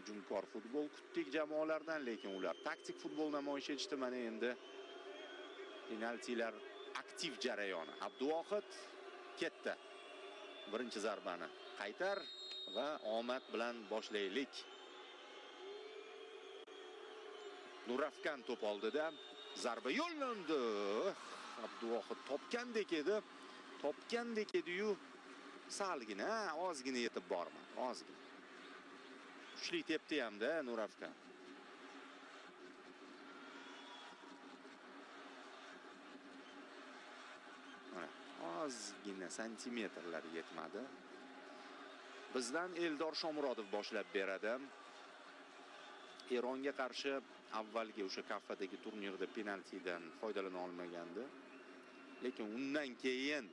hujumkor futbol kutdik jamoalardan, lekin ular taktik futbol namoyish etishdi. Mana endi penaltilar aktiv jarayoni. Abduvohid ketdi. Birinchi zarbani qaytar va omad bilan boshlaylik. Nuravkan to'p oldida zarba yo'llandi. Abduvohid topgandek edi-yu, salgina, ozgina yetib bormadi, ozgina. Kuchli tepdi hamda Nuravkan. Ozgina santimetrlar yetmadi. Bizdan Eldor Shomurodov boshlab beradi. Eronga qarshi avvalgi o'sha kaffadagi turnirda penaltidan foydalana olmagandi. Lekin undan keyin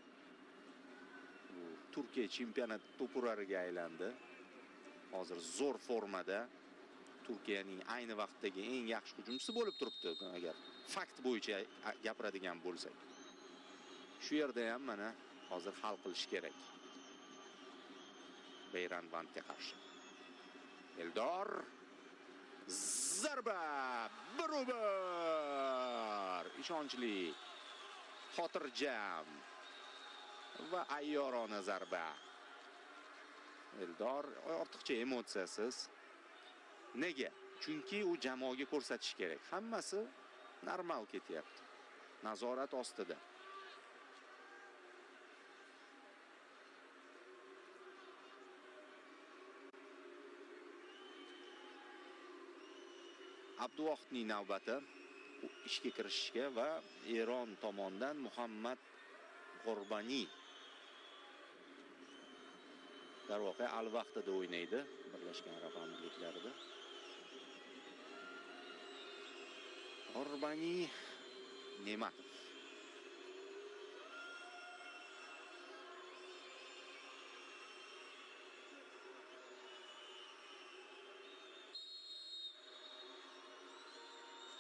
Turkiya chempionat to'purariga aylandi. Hozir zo'r formada. Turkiyaning ayni vaqtdagi eng yaxshi hujumchisi bo'lib turibdi, agar fakt bo'yicha gapiradigan bo'lsak. Shu yerda ham mana hozir hal qilish kerak. Beyranbandga qarshi. Eldor zarba, barobar, ishonchli, xotirjam va ayyorona zarba. Eldor ortiqcha emotsiyasiz. Nega? Chunki u jamoaga ko'rsatish kerak. Hammasi normal ketyapti. Nazorat ostida. Abduvohidning navbati ishga kirishishga va Eron tomonidan Muhammad G'orbani darvoqe al-vaqtida o'ynaydi Birlashgan Arab Amirliklarida. G'orbani Ne'matov.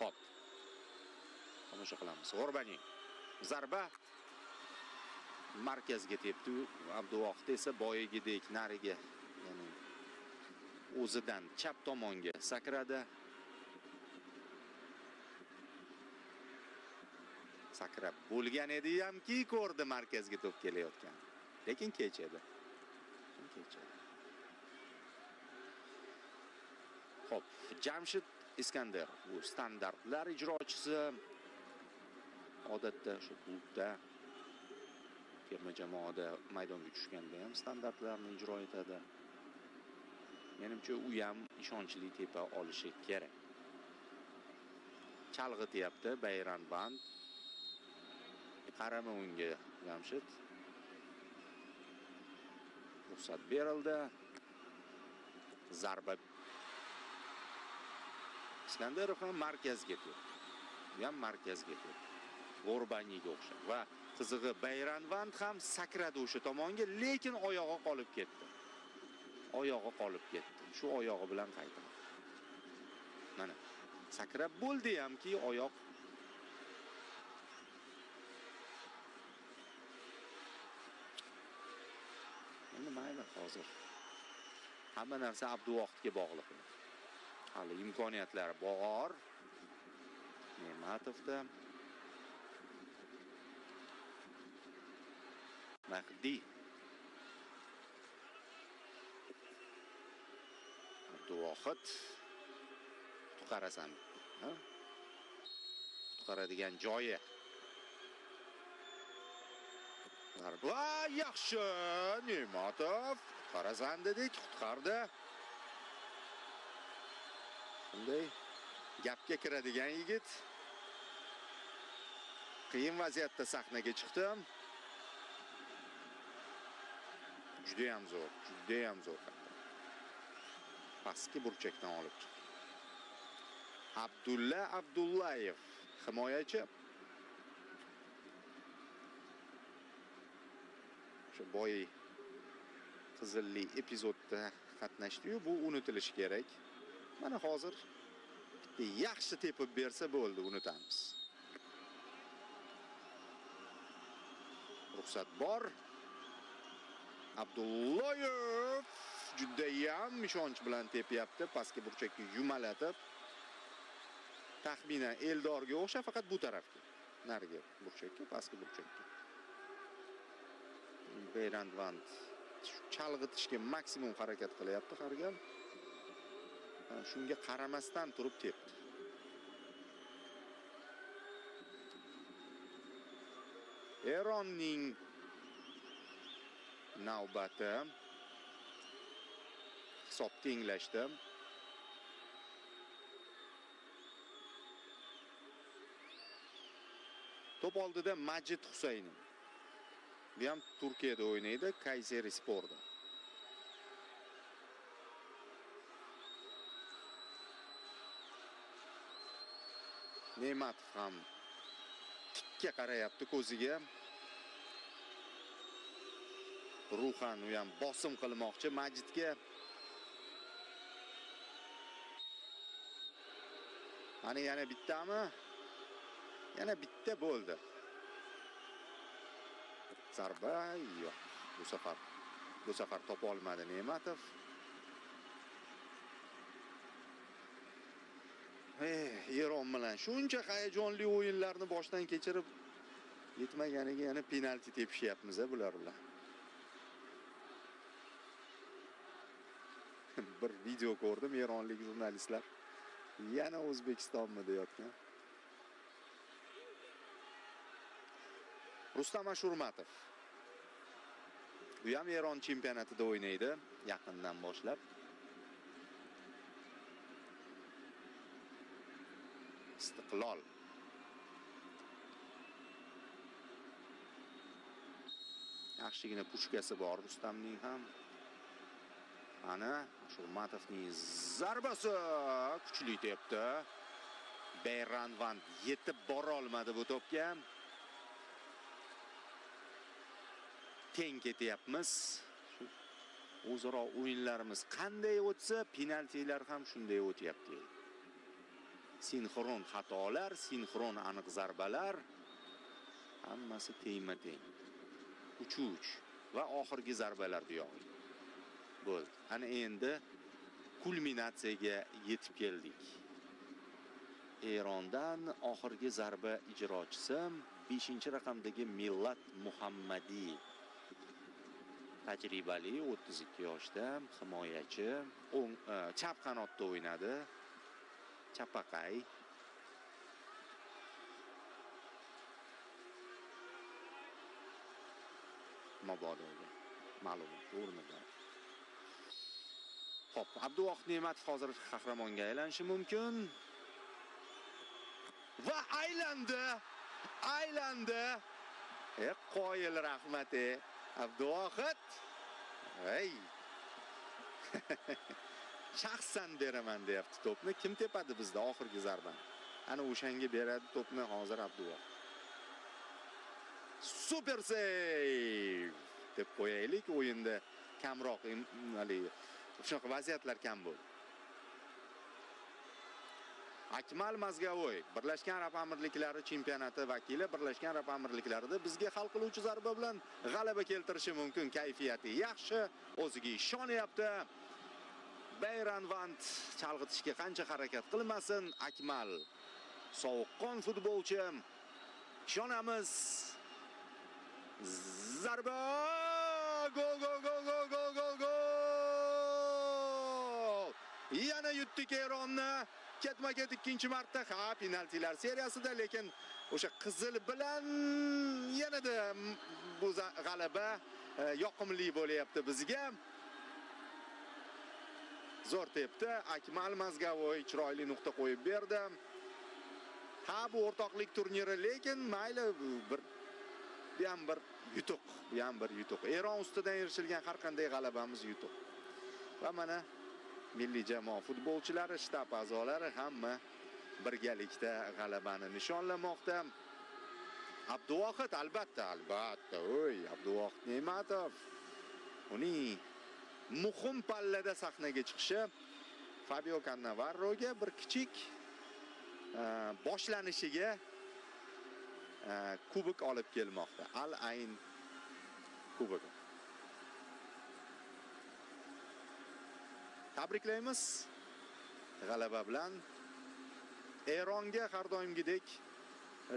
Hop. Tomosha qilamiz. G'orbani zarba markazga tepdi. Abduvohid esa boyagidek nariga, ya'ni o'zidan chap tomonga sakradi. Sakrab bo'lgan edi hamki, ko'rdi markazga to'p kelayotgan. Lekin kech edi. Hop, Jamshid Iskandar, bu standartlar ijrochisi. Odatda shu klubda, terma jamoada maydonga tushganda ham standartlarni ijro etadi. Menimcha u ham ishonchli tepa olishi kerak. Chalg'ityapti Beyranband. Qarama unga Jamshid. Ruxsat berildi. Zarba. Iskandarov ham markazga ketdi. Bu ham markazga ketdi. G'orbaniga o'xshab va qizig'i Beyranband ham sakradi o'sha tomonga, lekin oyog'i qolib ketdi. Shu oyog'i bilan qaytadi. Mana sakrab bo'ldi hamki, oyoq endi mayli, hozir hamma narsa Abduvohidga bog'liq. Hali imkoniyatlari bor. Ne'matovda Mahdi Abduvohid qutqarasan, qutqaradigan joyi. Va yaxshi, Ne'matov qutqarasan dedik, qutqardi. Bunday gapga kiradigan yigit. Qiyin vaziyatda sahnaga chiqdim. Juda ham zo'r. Pastki burchakdan olib chiqdi. Abdulla Abdullayev, himoyachi. Shu boy qizilli epizodda qatnashdi-yu, bu unutilishi kerak. Mana hozir yaxshi tepib bersa bo'ldi, unutamiz. Ruxsat bor. Abdullayev juda ham ishonch bilan tepyapti, pastki burchakka yumalatib. Taxminan Eldorga o'xshab, faqat bu tarafga. Nariga burchakka, pastki burchakka. Beyrand Vand chalg'itishga maksimum harakat qilyapti har gal. Shunga qaramasdan turib tepdi. Eronning navbati. Hisob tenglashdi. Top oldida Majid Husaynov. Bu ham Turkiyada o'ynaydi, Kayserisporda. Ne'matov ham tikka qarayapti ko'ziga. Ruhan u ham bosim qilmoqchi Majidga. Ana yana bittami? Yana bitta bo'ldi. Zarba yo'q. Bu safar topa olmadi Ne'matov. Eron bilan shuncha hayajonli o'yinlarni boshdan kechirib yetmaganiga yana penalti tepishyapmiz bular bilan. Bir video ko'rdim, eronlik jurnalistlar yana O'zbekistonmi deyotgan. Rustam Ashurmatov. Bu ham Eron chempionatida o'ynaydi, yaqindan boshlab. Istiqlol. Yaxshigina pushkasi bor Rustamning ham. Ana Ashurmatovning zarbasi kuchli tepdi. Beyrand Vand yetib bora olmadi bu to'pga. Teng ketyapmiz. O'zaro o'yinlarimiz qanday o'tsa, penaltilar ham shunday o'tyapti. Sinxron xatolar, sinxron aniq zarbalar, hammasi teng-teng. 3-3 va oxirgi zarbalar bu yo'q. Bo'ldi. Ana endi kulminatsiyaga yetib keldik. Erondan oxirgi zarba ijrochisi 5-raqamdagi Millat Muhammadiy. Tajribali 32 yoshda, himoyachi, chap qanotda o'ynadi. Chapaqay. Mabodoga ma'lumot o'rnida. Xo'p, Abduvohid Ne'matov hozir qahramonga aylanishi mumkin. Va aylandi. Qoyil rahmat Abduvohid. Hey. Shaxsan beraman deyapti to'pni. Kim tepadi bizda oxirgi zarbani? Ana o'shanga beradi to'pni hozir Abduvohid. Super save deb qo'yaylik, o'yinda kamroq shunaqa vaziyatlar kam bo'ldi. Akmal Mazgavoy, Birlashgan Arab Amirliklari chempionati vakili, Birlashgan Arab Amirliklarida bizga hal qiluvchi zarba bilan g'alaba keltirishi mumkin. Kayfiyati yaxshi, o'ziga ishonyapti. Beyrand Vand chalg'itishga qancha harakat qilmasin, Akmal sovuqqon futbolchi. Ishonamiz. Zarba! Gol! Yana yutdik Eronni. Ketma-ket ikkinchi marta penaltilar seriyasida, lekin o'sha qizil bilan yanada bu g'alaba yoqimli bo'lyapti bizga. Zo'r tepdi. Akmal Mazgavoy chiroyli nuqta qo'yib berdi. Bu o'rtoqlik turniri, lekin mayli bu ham bir yutuq. Eron ustidan erishilgan har qanday g'alabamiz yutuq. Va mana milliy jamoa futbolchilari, shtab a'zolari hamma birgalikda g'alabani nishonlamoqda. Abduvohid albatta, Abduvohid Ne'matov. Uning muhim pallada sahnaga chiqishi Fabio Cannavaroga bir kichik boshlanishiga kubok olib kelmoqda. Al-Ayn kubogi. Tabriklaymiz g'alaba bilan. Eronga har doimgidek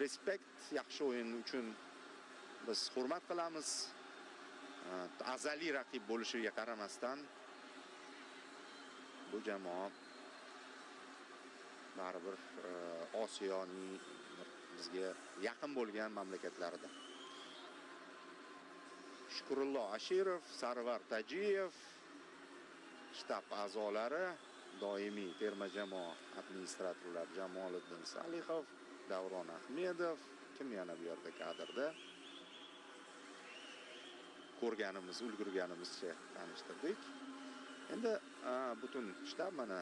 respekt, yaxshi o'yin uchun biz hurmat qilamiz. Azaliy raqib bo'lishiga qaramasdan bu jamoa baribir Osiyoning bizga yaqin bo'lgan mamlakatlarida. Shukurullo Ashirov, Sarvar Tajiyev, shtab a'zolari, doimiy terma jamoa administratorlar Jamoliddin Salihov, Davron Ahmedov, kim yana bu yerda kadrda? Ko'rganimiz, ulgurganimizcha tanishtirdik. Endi butun shtab mana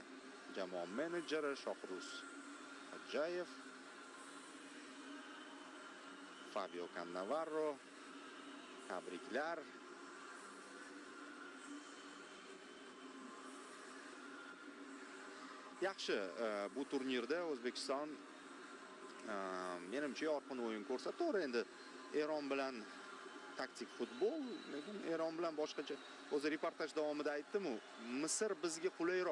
jamoa menejeri Shohruz Xo'jayev, Fabio Cannavaro, tabriklar. Yaxshi, bu turnirda O'zbekiston menimcha yorqin o'yin ko'rsatdi. Endi Eron bilan taktik futbol, lekin Eron bilan boshqacha. O'zi reportaj davomida aytdim-u, Misr bizga qulayroq